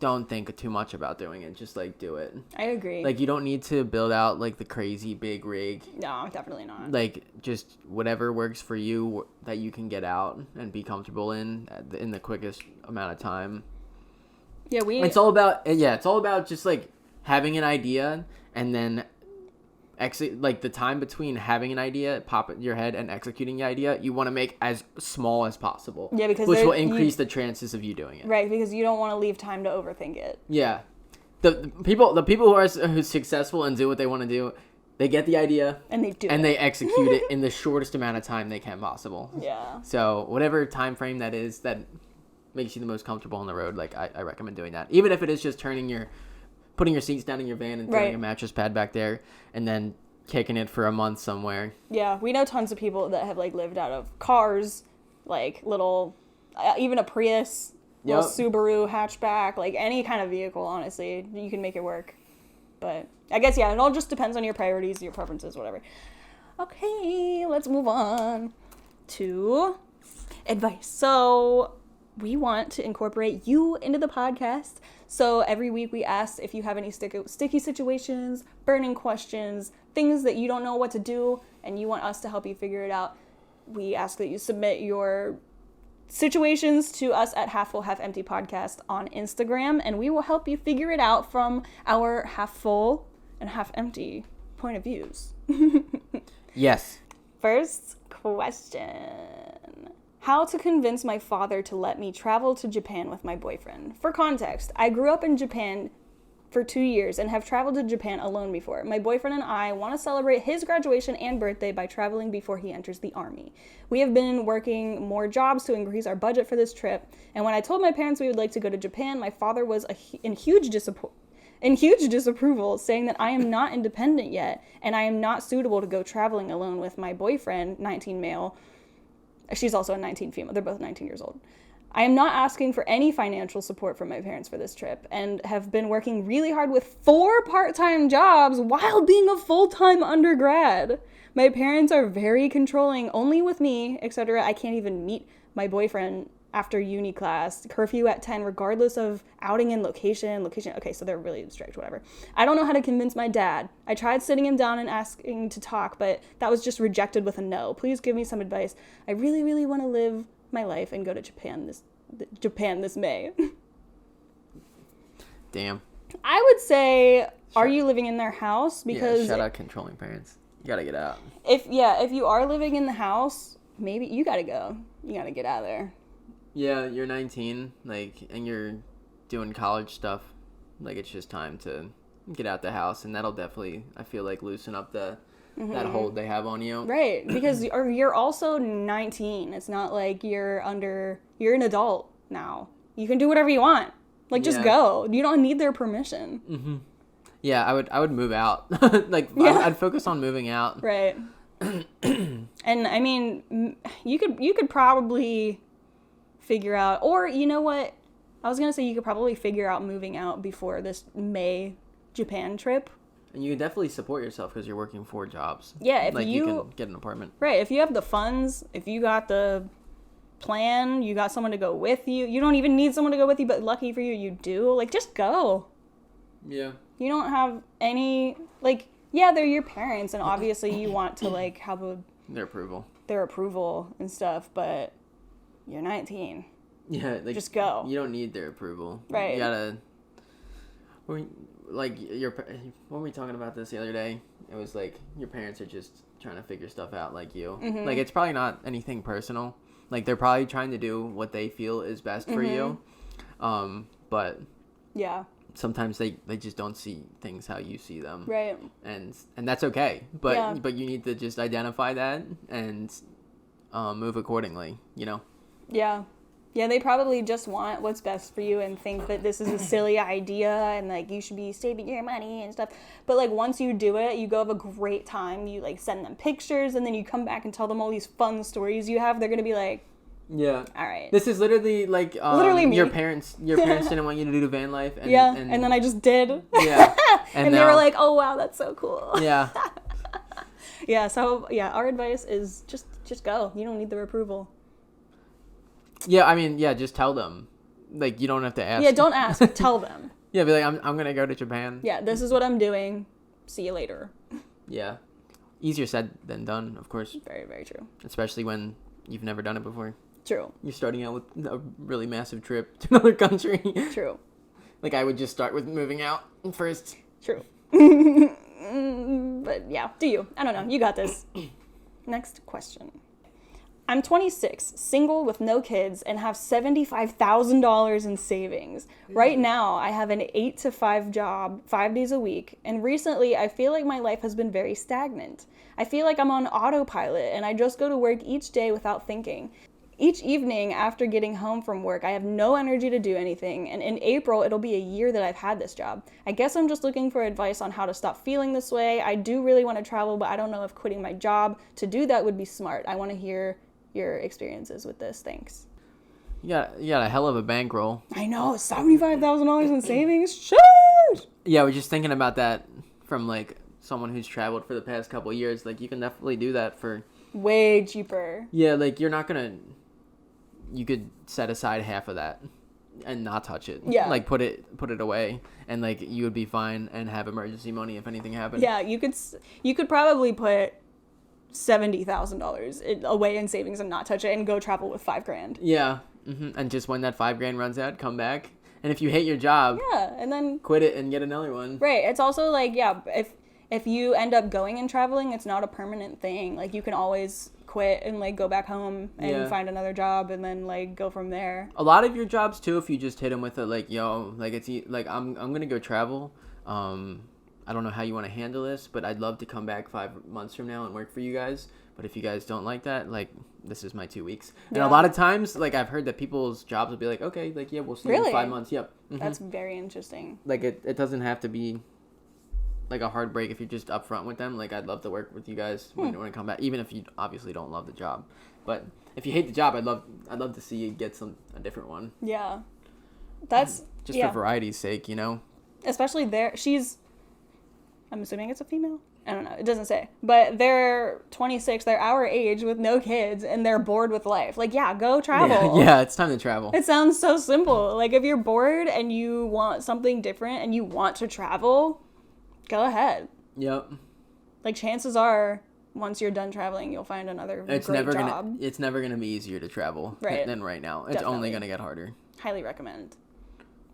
don't think too much about doing it. Just, like, do it. I agree. Like, you don't need to build out, like, the crazy big rig. No, definitely not. Like, just whatever works for you that you can get out and be comfortable in the quickest amount of time. Yeah, it's all about just, like, having an idea and then like the time between having an idea pop in your head and executing the idea, you want to make as small as possible. Yeah, because which will increase the chances of you doing it. Right, because you don't want to leave time to overthink it. Yeah, the people who are successful and do what they want to do, they get the idea and they do and they execute it in the shortest amount of time they can possible. Yeah. So whatever time frame that is that makes you the most comfortable on the road, like I recommend doing that, even if it is just putting your seats down in your van and throwing a mattress pad back there and then kicking it for a month somewhere. Yeah, we know tons of people that have like lived out of cars, like little, even a Prius, little Subaru hatchback, like any kind of vehicle, honestly, you can make it work. But I guess, yeah, it all just depends on your priorities, your preferences, whatever. Okay, let's move on to advice. So we want to incorporate you into the podcast. So every week we ask if you have any sticky situations, burning questions, things that you don't know what to do, and you want us to help you figure it out. We ask that you submit your situations to us at Half Full, Half Empty Podcast on Instagram, and we will help you figure it out from our half full and half empty point of views. Yes. First question. How to convince my father to let me travel to Japan with my boyfriend. For context, I grew up in Japan for 2 years and have traveled to Japan alone before. My boyfriend and I want to celebrate his graduation and birthday by traveling before he enters the army. We have been working more jobs to increase our budget for this trip, and when I told my parents we would like to go to Japan, my father was in huge disapproval, saying that I am not independent yet and I am not suitable to go traveling alone with my boyfriend, 19 male. She's also a 19 female. They're both 19 years old. I am not asking for any financial support from my parents for this trip and have been working really hard with 4 part-time jobs while being a full-time undergrad. My parents are very controlling, only with me, etc. I can't even meet my boyfriend after uni class, curfew at 10, regardless of outing and location. Okay, so they're really strict, whatever. I don't know how to convince my dad. I tried sitting him down and asking to talk, but that was just rejected with a no. Please give me some advice. I really, really want to live my life and go to Japan this May. Damn. I would say, are you living in their house? Because shout out controlling parents. You gotta get out. If you are living in the house, maybe you gotta go. You gotta get out of there. Yeah, you're 19, and you're doing college stuff. It's just time to get out the house, and that'll definitely, I feel like, loosen up that hold they have on you. Right, because you're also 19. It's not like you're an adult now. You can do whatever you want. Just go. You don't need their permission. Mm-hmm. Yeah, I would move out. I'd focus on moving out. Right. And I mean, you could probably figure out, or you know what? I was gonna say you could probably figure out moving out before this May Japan trip. And you can definitely support yourself because you're working 4 jobs. Yeah, if you can get an apartment. Right, if you have the funds, if you got the plan, you got someone to go with you. You don't even need someone to go with you, but lucky for you, you do. Just go. Yeah. You don't have any, they're your parents, and obviously you want to, have their approval and stuff, but you're 19. Yeah, just go. You don't need their approval. Right. You gotta, when we talking about this the other day, it was your parents are just trying to figure stuff out like you. Mm-hmm. It's probably not anything personal. They're probably trying to do what they feel is best for you. But yeah, sometimes they just don't see things how you see them. Right. And that's okay. But you need to just identify that and move accordingly, Yeah. Yeah, they probably just want what's best for you and think that this is a silly idea and you should be saving your money and stuff. But once you do it, you go have a great time. You send them pictures and then you come back and tell them all these fun stories you have. They're going to be like, yeah. All right. This is literally literally me. Your parents didn't want you to do the van life. And then I just did. Yeah. And they were like, oh, wow, that's so cool. Yeah. Yeah, so, our advice is just go. You don't need their approval. Yeah, I mean, just tell them. You don't have to ask. Yeah, don't ask. Tell them. Yeah, be like, I'm going to go to Japan. Yeah, this is what I'm doing. See you later. Yeah. Easier said than done, of course. Very, very true. Especially when you've never done it before. True. You're starting out with a really massive trip to another country. True. I would just start with moving out first. True. But yeah, do you? I don't know. You got this. Next question. I'm 26, single with no kids, and have $75,000 in savings. Right now, I have an 8 to 5 job, 5 days a week, and recently I feel like my life has been very stagnant. I feel like I'm on autopilot, and I just go to work each day without thinking. Each evening after getting home from work, I have no energy to do anything, and in April, it'll be a year that I've had this job. I guess I'm just looking for advice on how to stop feeling this way. I do really want to travel, but I don't know if quitting my job to do that would be smart. I want to hear your experiences with this. Thanks. You got a hell of a bankroll. I know, $75,000 in savings. Sheesh! Yeah, I was just thinking about that from someone who's traveled for the past couple of years. You can definitely do that for way cheaper. Yeah, you're not gonna. You could set aside half of that and not touch it. Yeah. Put it away, and you would be fine and have emergency money if anything happened. Yeah, you could probably put $70,000 away in savings and not touch it and go travel with $5,000. Yeah. Mm-hmm. And just when that $5,000 runs out, come back. And if you hate your job, yeah, and then quit it and get another one. Right. It's also if if you end up going and traveling, it's not a permanent thing. Like, you can always quit and, like, go back home and find another job and then, like, go from there. A lot of your jobs, too, if you just hit them with it, like, yo, like, it's, like, I'm going to go travel. I don't know how you want to handle this, but I'd love to come back 5 months from now and work for you guys. But if you guys don't like that, like, this is my 2 weeks. And a lot of times, like, I've heard that people's jobs will be like, okay, like, yeah, we'll see you in 5 months. Yep. Mm-hmm. That's very interesting. Like, it doesn't have to be, like, a hard break if you're just upfront with them. Like, I'd love to work with you guys when you come back, even if you obviously don't love the job. But if you hate the job, I'd love to see you get a different one. Yeah. That's... Just for variety's sake, you know? Especially there. I'm assuming it's a female? I don't know. It doesn't say. But they're 26. They're our age with no kids, and they're bored with life. Like, yeah, go travel. Yeah, it's time to travel. It sounds so simple. Like, if you're bored and you want something different and you want to travel, go ahead. Yep. Like, chances are, once you're done traveling, you'll find another great job. It's never gonna be easier to travel than right now. It's only gonna get harder. Highly recommend.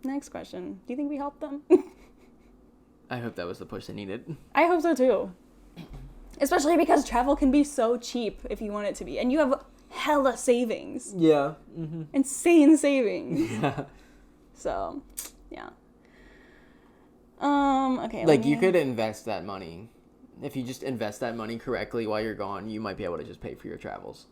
Next question. Do you think we helped them? I hope that was the push they needed. I hope so too. Especially because travel can be so cheap if you want it to be. And you have hella savings. Yeah. Mm-hmm. Insane savings. Yeah. So, yeah. Okay. Like, you could invest that money. If you just invest that money correctly while you're gone, you might be able to just pay for your travels.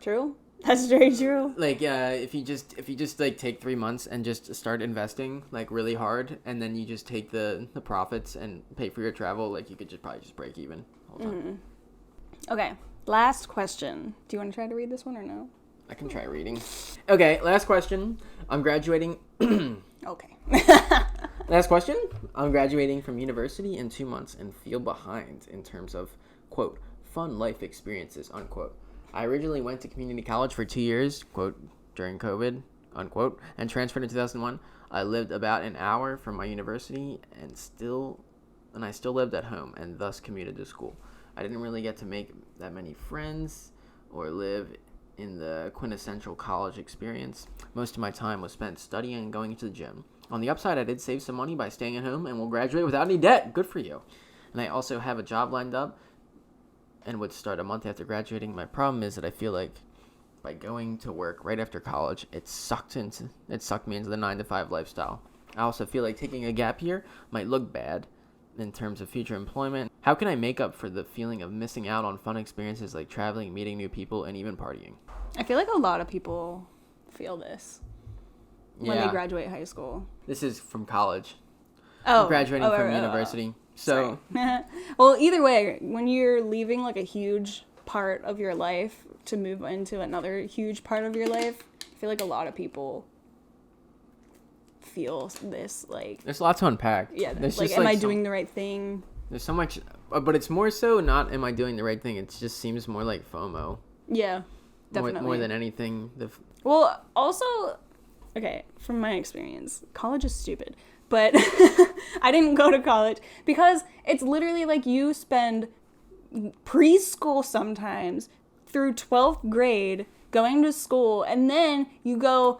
True. That's very true. Like, if you just like take 3 months and just start investing like really hard, and then you just take the profits and pay for your travel, like, you could probably just break even all the time. Mm-hmm. Okay, last question. Do you want to try to read this one or no? I can try reading. Okay, last question. I'm graduating. Okay. Last question. I'm graduating from university in 2 months and feel behind in terms of, quote, fun life experiences, unquote. I originally went to community college for 2 years, quote, during COVID, unquote, and transferred in 2001. I lived about an hour from my university and I still lived at home and thus commuted to school. I didn't really get to make that many friends or live in the quintessential college experience. Most of my time was spent studying and going to the gym. On the upside, I did save some money by staying at home and will graduate without any debt. Good for you. And I also have a job lined up and would start a month after graduating. My problem is that I feel like by going to work right after college, it sucked me into the 9-to-5 lifestyle. I also feel like taking a gap year might look bad in terms of future employment. How can I make up for the feeling of missing out on fun experiences like traveling, meeting new people, and even partying? I feel like a lot of people feel this when they graduate high school. This is from college. I'm graduating from university. So, well, either way, when you're leaving like a huge part of your life to move into another huge part of your life, I feel like a lot of people feel this, like, there's a lot to unpack. Yeah, like, am I doing the right thing? There's so much, but it's more so not am I doing the right thing. It just seems more like FOMO. Yeah, definitely. More than anything. Well, also, okay, from my experience, college is stupid. But I didn't go to college because it's literally like you spend preschool sometimes through 12th grade going to school, and then you go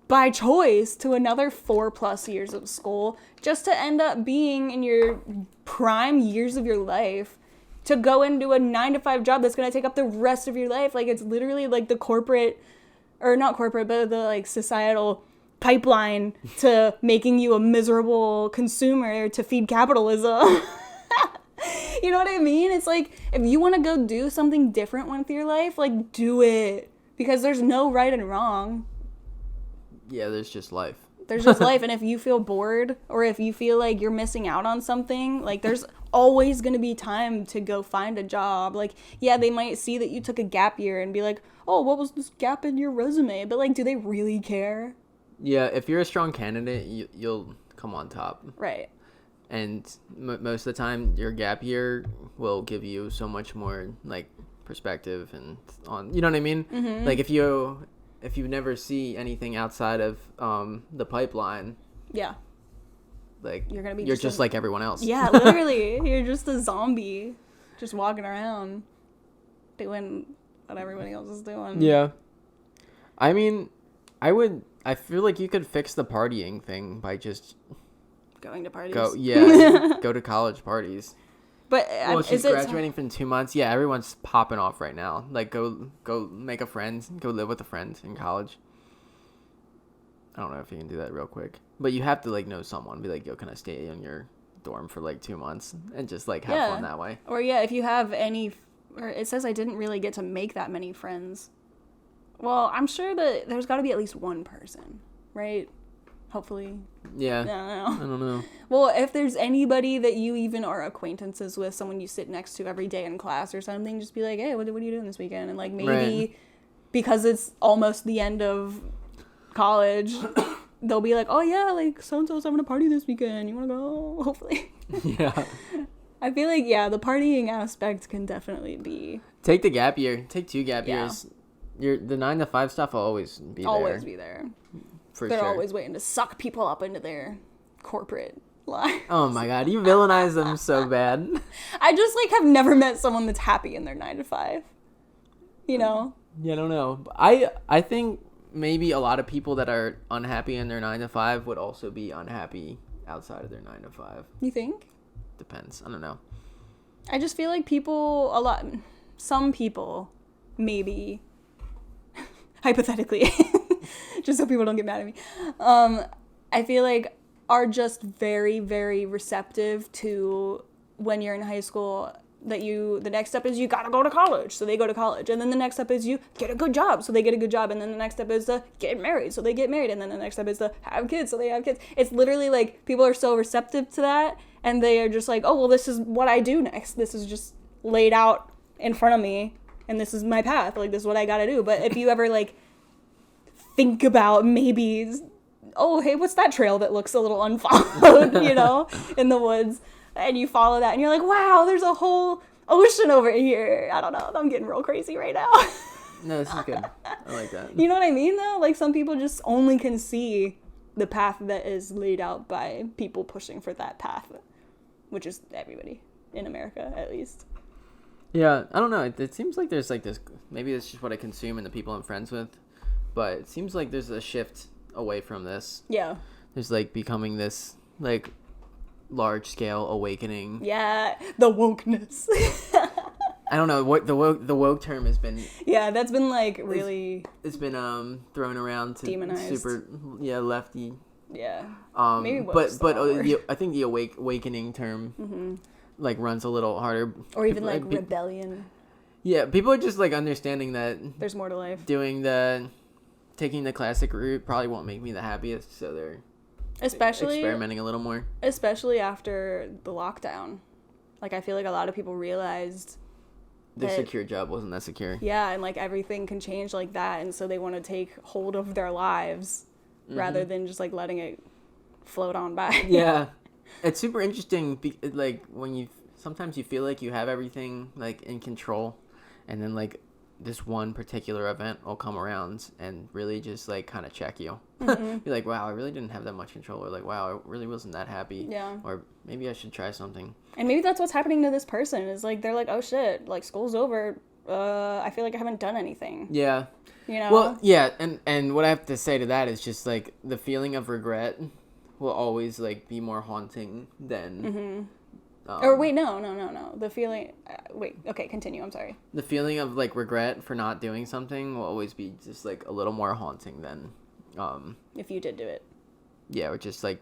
by choice to another 4+ years of school just to end up being in your prime years of your life to go into a 9-to-5 job that's going to take up the rest of your life. Like, it's literally like the corporate, or not corporate, but the like societal pipeline to making you a miserable consumer to feed capitalism. You know what I mean? It's like, if you want to go do something different with your life, like, do it, because there's no right and wrong. Yeah, there's just life. There's just life. And if you feel bored or if you feel like you're missing out on something, like, there's always going to be time to go find a job. Like, yeah, they might see that you took a gap year and be like, oh, what was this gap in your resume? But, like, do they really care? Yeah, if you're a strong candidate, you'll come on top. Right. And most of the time, your gap year will give you so much more, like, perspective and on, you know what I mean? Mm-hmm. Like, if you never see anything outside of the pipeline, yeah, like, you're just like everyone else. Yeah, literally, you're just a zombie, just walking around doing what everybody else is doing. Yeah, I mean, I feel like you could fix the partying thing by just going to parties. Go to college parties. But Well, she's graduating from 2 months. Yeah, everyone's popping off right now. Like, go make a friend. Go live with a friend in college. I don't know if you can do that real quick. But you have to, like, know someone. Be like, yo, can I stay in your dorm for, like, 2 months? And just, like, have fun that way. Or, yeah, if you have any... Or it says I didn't really get to make that many friends. Well, I'm sure that there's got to be at least one person, right? Hopefully. Yeah. I don't know. Well, if there's anybody that you even are acquaintances with, someone you sit next to every day in class or something, just be like, hey, what are you doing this weekend? And, like, maybe because it's almost the end of college, they'll be like, oh, yeah, like, so-and-so's having a party this weekend. You want to go? Hopefully. Yeah. I feel like, yeah, the partying aspect can definitely be... Take the gap year. Take 2 gap years. The 9 to 5 stuff will always be there. Always be there. They're sure. Always waiting to suck people up into their corporate life. Oh my god, you villainize them so bad. I just, like, have never met someone that's happy in their 9 to 5. You know? Yeah, I don't know. I think maybe a lot of people that are unhappy in their 9 to 5 would also be unhappy outside of their 9 to 5. You think? Depends. I don't know. I just feel like some people, maybe, hypothetically, just so people don't get mad at me, I feel like are just very, very receptive to when you're in high school that the next step is you gotta go to college, so they go to college, and then the next step is you get a good job, so they get a good job, and then the next step is to get married, so they get married, and then the next step is to have kids, so they have kids. It's literally like people are so receptive to that, and they are just like, oh, well, this is what I do next. This is just laid out in front of me, and this is my path. Like, this is what I gotta do. But if you ever, like, think about maybe, oh, hey, what's that trail that looks a little unfollowed, you know, in the woods, and you follow that, and you're like, wow, there's a whole ocean over here. I don't know. I'm getting real crazy right now. No, this is good. I like that. You know what I mean, though? Like, some people just only can see the path that is laid out by people pushing for that path, which is everybody in America, at least. Yeah, I don't know. It seems like there's, like, this... Maybe it's just what I consume and the people I'm friends with, but it seems like there's a shift away from this. Yeah. There's, like, becoming this, like, large-scale awakening. Yeah, the wokeness. I don't know what the woke term has been. Yeah, that's been, like, really... It's been thrown around to demonized. Super lefty. Yeah. Maybe but I think the awakening term like runs a little harder. Or even like rebellion. Yeah, people are just, like, understanding that there's more to life. Taking the classic route probably won't make me the happiest, so they're experimenting a little more. Especially after the lockdown. Like, I feel like a lot of people realized their secure job wasn't that secure. Yeah, and, like, everything can change like that, and so they want to take hold of their lives rather than just, like, letting it float on by. Yeah. It's super interesting, like, when sometimes you feel like you have everything, like, in control, and then, like, this one particular event will come around and really just, like, kind of check you. Be like, wow, I really didn't have that much control, or like, wow, I really wasn't that happy. Yeah. Or maybe I should try something. And maybe that's what's happening to this person, is, like, they're like, oh shit, like, school's over, I feel like I haven't done anything. Yeah. You know? Well, yeah, and what I have to say to that is just, like, the feeling of regret will always, like, be more haunting than... or wait, no. The feeling... okay, continue, I'm sorry. The feeling of, like, regret for not doing something will always be just, like, a little more haunting than... if you did do it. Yeah, or just, like,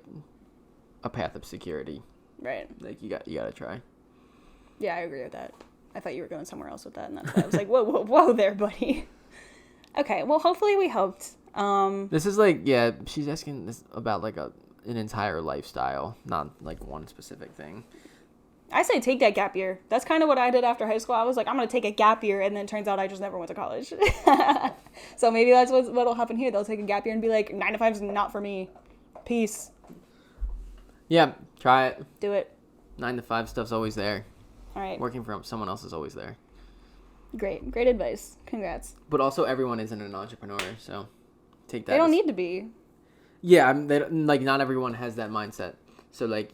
a path of security. Right. Like, you gotta try. Yeah, I agree with that. I thought you were going somewhere else with that, and that's why I was like, whoa there, buddy. Okay, well, hopefully we helped. This is, like, yeah, she's asking this about, like, an entire lifestyle, not, like, one specific thing. I say take that gap year. That's kind of what I did after high school. I was like, I'm going to take a gap year, and then it turns out I just never went to college. So maybe that's what'll happen here. They'll take a gap year and be like, 9 to 5 is not for me. Peace. Yeah, try it. Do it. 9 to 5 stuff's always there. All right. Working for someone else is always there. Great advice. Congrats. But also, everyone isn't an entrepreneur, so take that. They don't need to be. Yeah, not everyone has that mindset. So, like,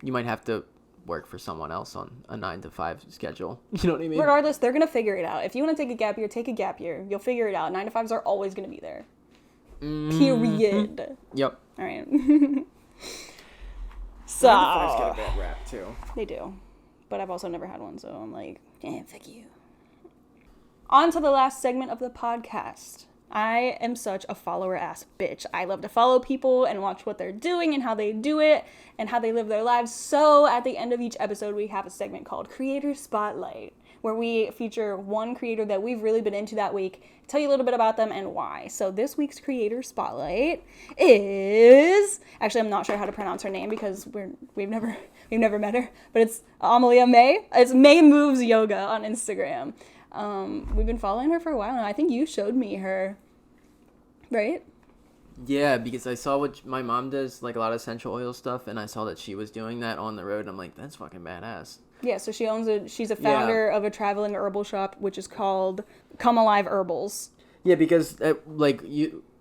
you might have to work for someone else on a 9 to 5 schedule. You know what I mean? Regardless, they're going to figure it out. If you want to take a gap year, take a gap year. You'll figure it out. 9 to 5s are always going to be there. Period. Yep. All right. So 9 to 5s get a bad rap, too. They do. but I've also never had one, so I'm like, fuck you. On to the last segment of the podcast. I am such a follower-ass bitch. I love to follow people and watch what they're doing and how they do it and how they live their lives. So at the end of each episode, we have a segment called Creator Spotlight, where we feature one creator that we've really been into that week, tell you a little bit about them and why. So this week's Creator Spotlight is... Actually, I'm not sure how to pronounce her name because we've never met her, but it's Amalia May. It's May Moves Yoga on Instagram. We've been following her for a while now. I think you showed me her, right? Yeah, because I saw what my mom does, like a lot of essential oil stuff, and I saw that she was doing that on the road. And I'm like, that's fucking badass. Yeah, so she's a founder of a traveling herbal shop, which is called Come Alive Herbals. Yeah, because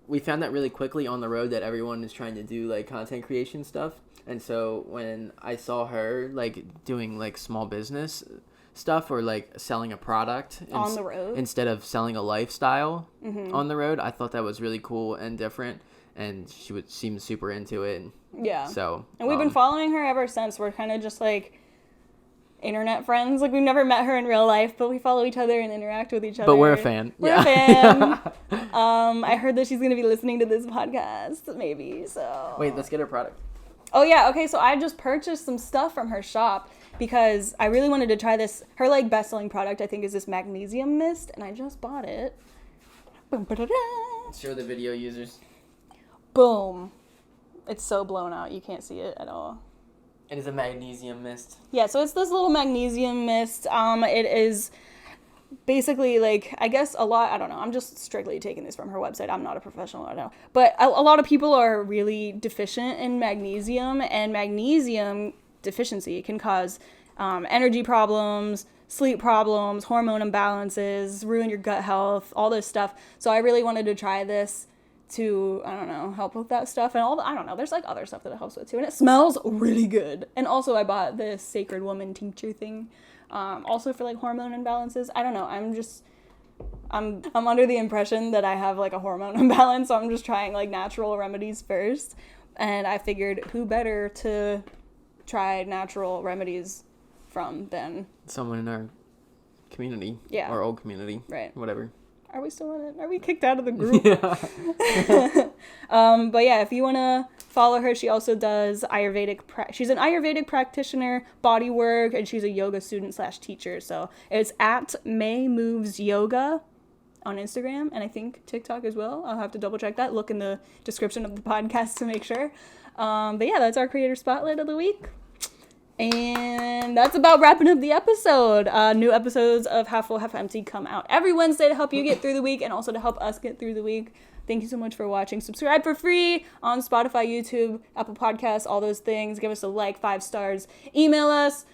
we found that really quickly on the road that everyone is trying to do like content creation stuff. And so when I saw her like doing like small business stuff or like selling a product on the road instead of selling a lifestyle on the road, I thought that was really cool and different, and she would seem super into it. Yeah. So and we've been following her ever since. We're kind of just like internet friends. Like we've never met her in real life, but we follow each other and interact with each other. But we're a fan. We're a fan. I heard that she's gonna be listening to this podcast, maybe. So wait, let's get her product. Oh yeah, okay. So I just purchased some stuff from her shop because I really wanted to try this. Her like best-selling product, I think, is this magnesium mist, and I just bought it. Show the video users. Boom. It's so blown out, you can't see it at all. It is a magnesium mist. Yeah, so it's this little magnesium mist. It is basically like, I guess a lot, I don't know, I'm just strictly taking this from her website. I'm not a professional, I don't know. But a lot of people are really deficient in magnesium, and magnesium deficiency can cause energy problems, sleep problems, hormone imbalances, ruin your gut health, all this stuff. So I really wanted to try this to, I don't know, help with that stuff and all the, I don't know, there's like other stuff that it helps with too, and it smells really good. And also I bought this Sacred Woman tincture thing, also for like hormone imbalances. I don't know, I'm under the impression that I have like a hormone imbalance, so I'm just trying like natural remedies first, and I figured who better to try natural remedies from than someone in our community. Yeah. Our old community. Right. Whatever. Are we still in it? Are we kicked out of the group? Yeah. But yeah, if you want to follow her, she also does Ayurvedic. She's an Ayurvedic practitioner, body work, and she's a yoga student / teacher. So it's at May Moves Yoga on Instagram, and I think TikTok as well. I'll have to double check that. Look in the description of the podcast to make sure. But yeah, that's our creator spotlight of the week. And that's about wrapping up the episode. New episodes of Half Full, Half Empty come out every Wednesday to help you get through the week and also to help us get through the week. Thank you so much for watching. Subscribe for free on Spotify, YouTube, Apple Podcasts, all those things. Give us a like, 5 stars. Email us,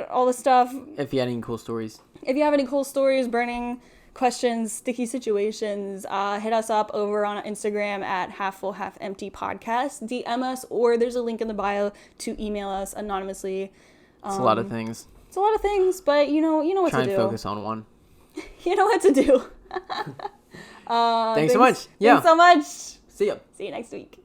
all the stuff. If you had any cool stories. If you have any cool stories, burning questions, sticky situations, hit us up over on Instagram at Half Full, Half Empty Podcast. DM us, or there's a link in the bio to email us anonymously. It's a lot of things. It's a lot of things, but you know what to do. Try and focus on one. You know what to do. Thanks so much. Yeah. Thanks so much. See ya. See you next week.